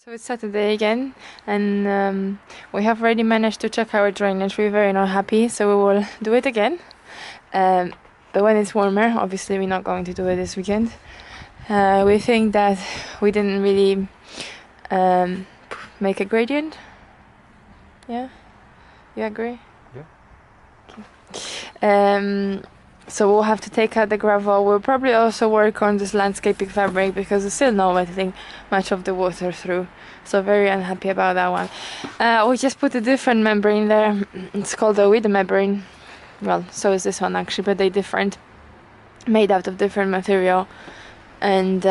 So it's Saturday again, and we have already managed to check our drainage. We're very not happy, so we will do it again. But when it's warmer, obviously we're not going to do it this weekend. We think that we didn't really make a gradient. Yeah? You agree? Yeah. Okay. So we'll have to take out the gravel. We'll probably also work on this landscaping fabric because it's still not letting much of the water through. So very unhappy about that one. We just put a different membrane there. It's called a window membrane. Well, so is this one actually, but they're different. Made out of different material. And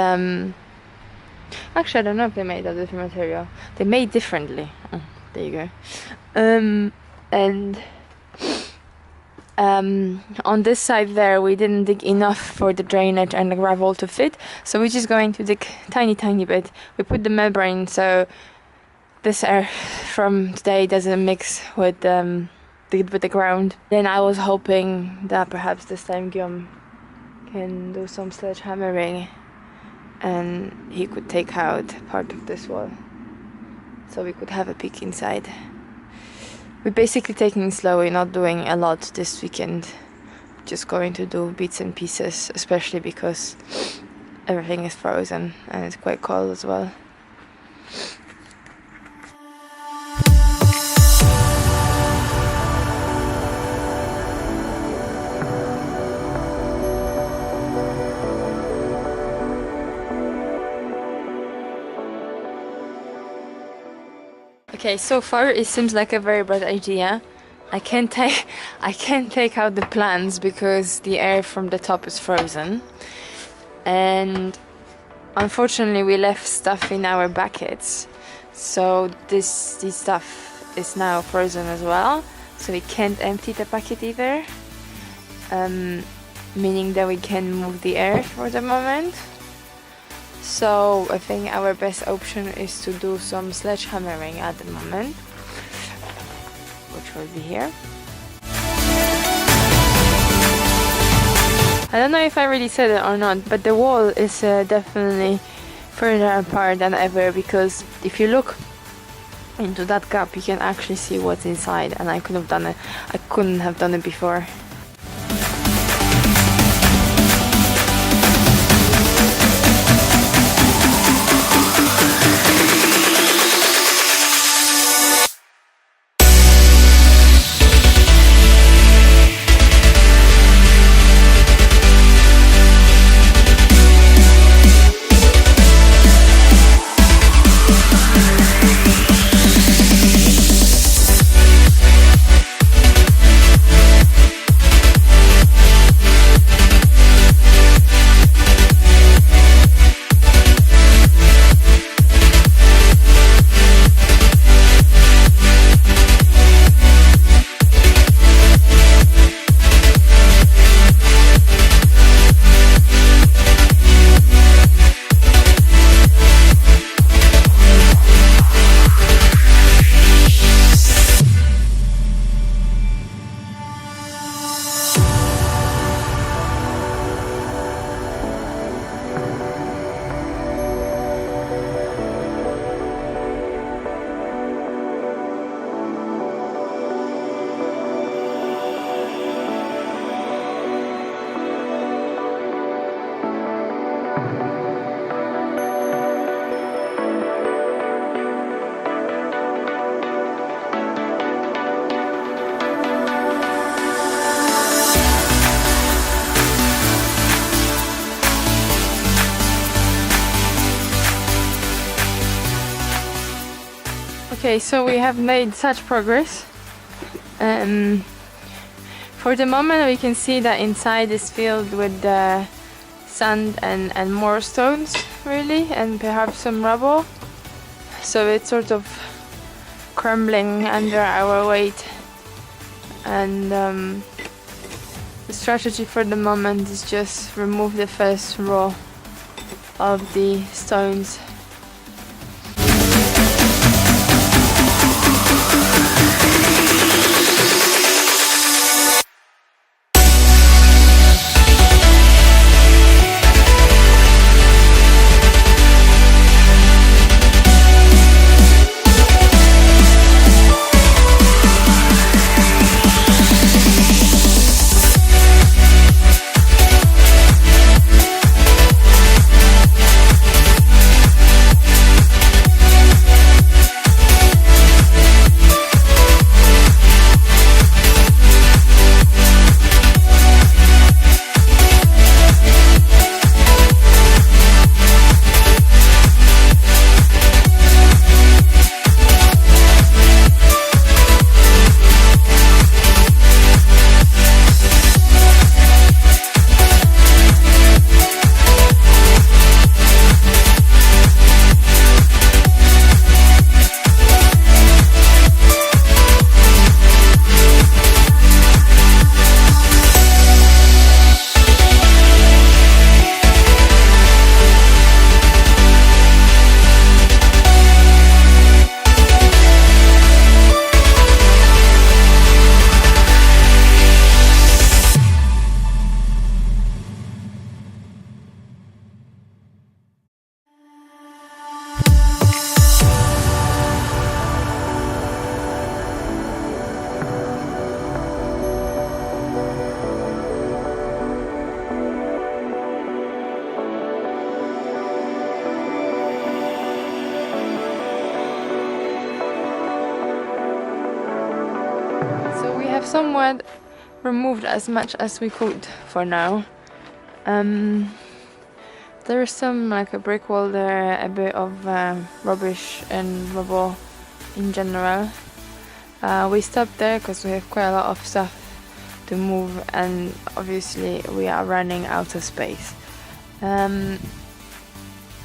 actually I don't know if they're made out of different material. They're made differently. Oh, there you go. On this side there we didn't dig enough for the drainage and the gravel to fit, so we're just going to dig tiny bit. We put the membrane so this air from today doesn't mix with the ground. Then I was hoping that perhaps this time Guillaume can do some sledgehammering and he could take out part of this wall so we could have a peek inside. We're basically taking it slow, we're not doing a lot this weekend. Just going to do bits and pieces, especially because everything is frozen and it's quite cold as well. Okay, so far it seems like a very bad idea. I can't take out the plants because the air from the top is frozen, and unfortunately we left stuff in our buckets, so this stuff is now frozen as well, so we can't empty the bucket either, meaning that we can move the air for the moment. So I think our best option is to do some sledgehammering at the moment, which will be here. I don't know if I really said it or not, but the wall is definitely further apart than ever, because if you look into that gap you can actually see what's inside, and I couldn't have done it before. Okay, so we have made such progress. For the moment we can see that inside is filled with sand and more stones, really, and perhaps some rubble. So it's sort of crumbling under our weight, and the strategy for the moment is just remove the first row of the stones. somewhat removed as much as we could for now. There is some like a brick wall there, a bit of rubbish and rubble in general. We stopped there because we have quite a lot of stuff to move, and obviously we are running out of space.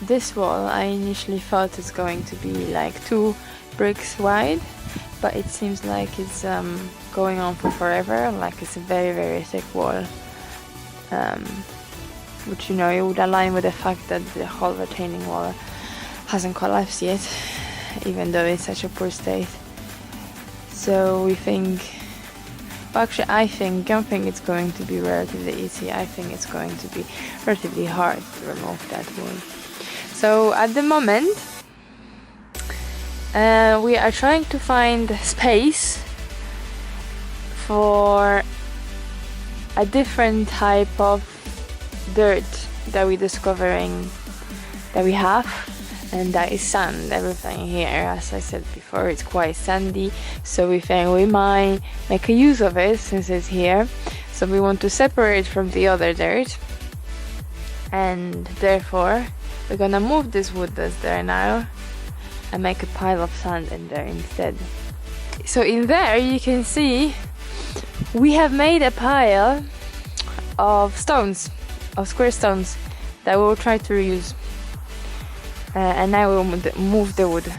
This wall I initially thought it's going to be like 2 bricks wide, but it seems like it's going on for forever, like it's a very, very thick wall, which, you know, it would align with the fact that the whole retaining wall hasn't collapsed yet, even though it's such a poor state. So we think, well, actually I don't think it's going to be relatively easy. I think it's going to be relatively hard to remove that wall. So at the moment we are trying to find space for a different type of dirt that we're discovering that we have, and that is sand. Everything here, as I said before, it's quite sandy, so we think we might make a use of it since it's here. So we want to separate from the other dirt, and therefore we're gonna move this wood that's there now and make a pile of sand in there instead. So in there you can see we have made a pile of stones, of square stones, that we'll try to reuse. And now we'll move the wood.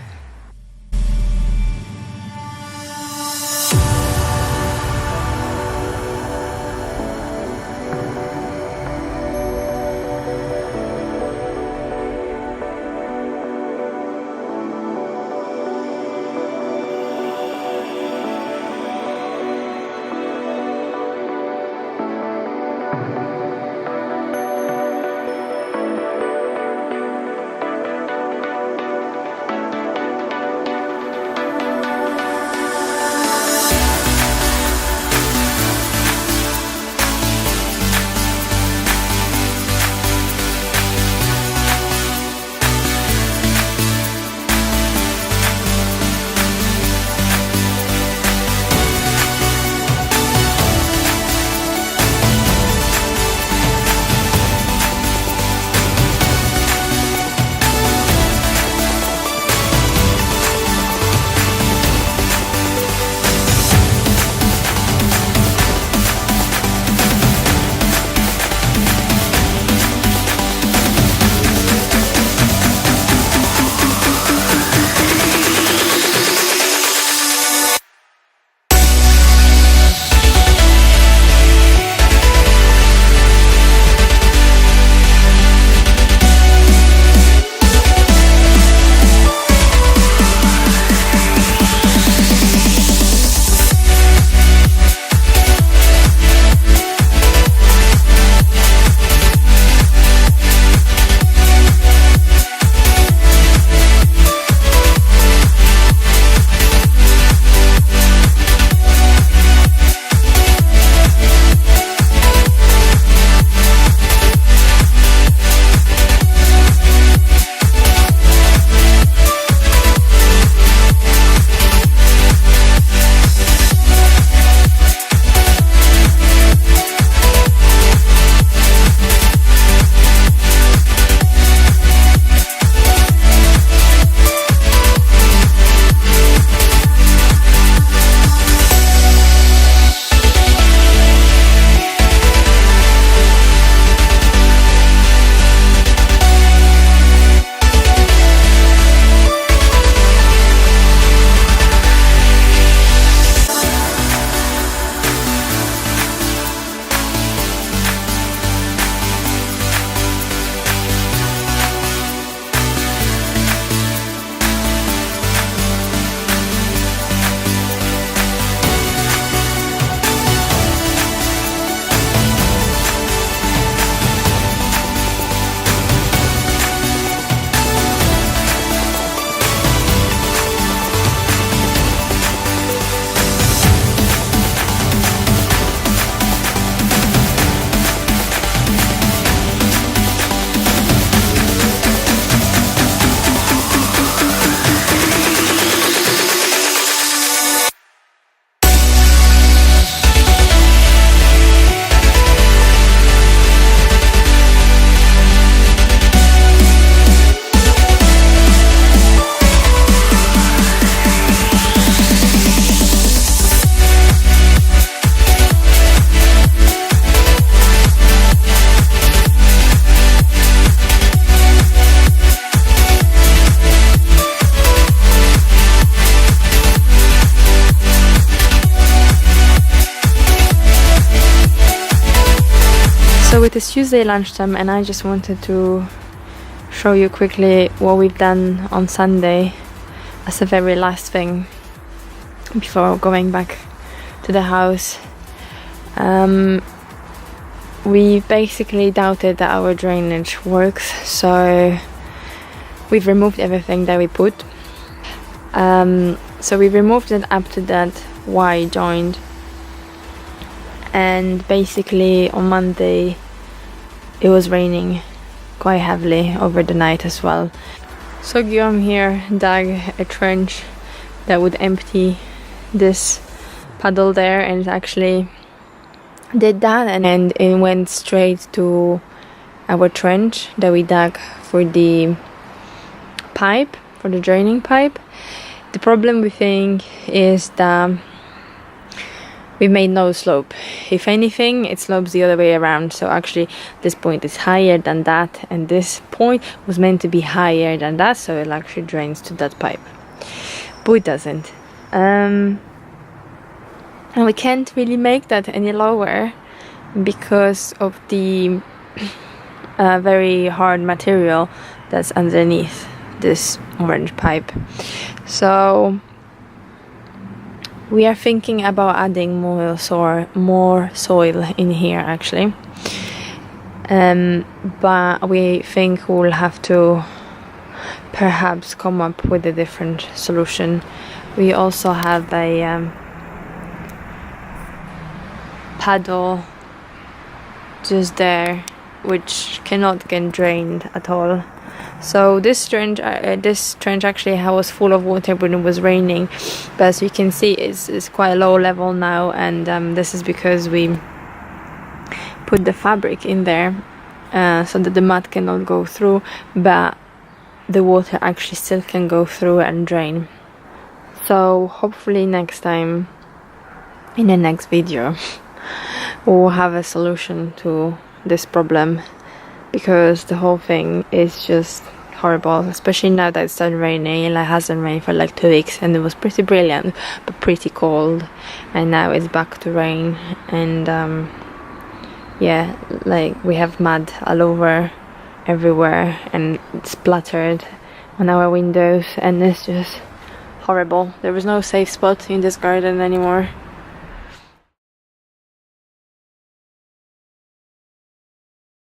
So it is Tuesday lunchtime, and I just wanted to show you quickly what we've done on Sunday as a very last thing before going back to the house. We basically doubted that our drainage works, so we've removed everything that we put. So we removed it up to that Y joint, and basically on Monday it was raining quite heavily over the night as well. So Guillaume here dug a trench that would empty this puddle there, and it actually did that, and it went straight to our trench that we dug for the pipe, for the draining pipe. The problem we think is that we made no slope. If anything, it slopes the other way around. So actually this point is higher than that, and this point was meant to be higher than that, so it actually drains to that pipe, but it doesn't. And we can't really make that any lower because of the very hard material that's underneath this orange pipe. So we are thinking about adding more soil in here actually, but we think we'll have to perhaps come up with a different solution. We also have a paddle just there which cannot get drained at all. So this trench actually was full of water when it was raining, but as you can see it's quite low level now, and this is because we put the fabric in there so that the mud cannot go through, but the water actually still can go through and drain. So hopefully next time, in the next video, we'll have a solution to this problem, because the whole thing is just horrible, especially now that it started raining. It hasn't rained for like 2 weeks, and it was pretty brilliant but pretty cold, and now it's back to rain, and yeah, like we have mud all over everywhere, and it's splattered on our windows, and it's just horrible. There was no safe spot in this garden anymore.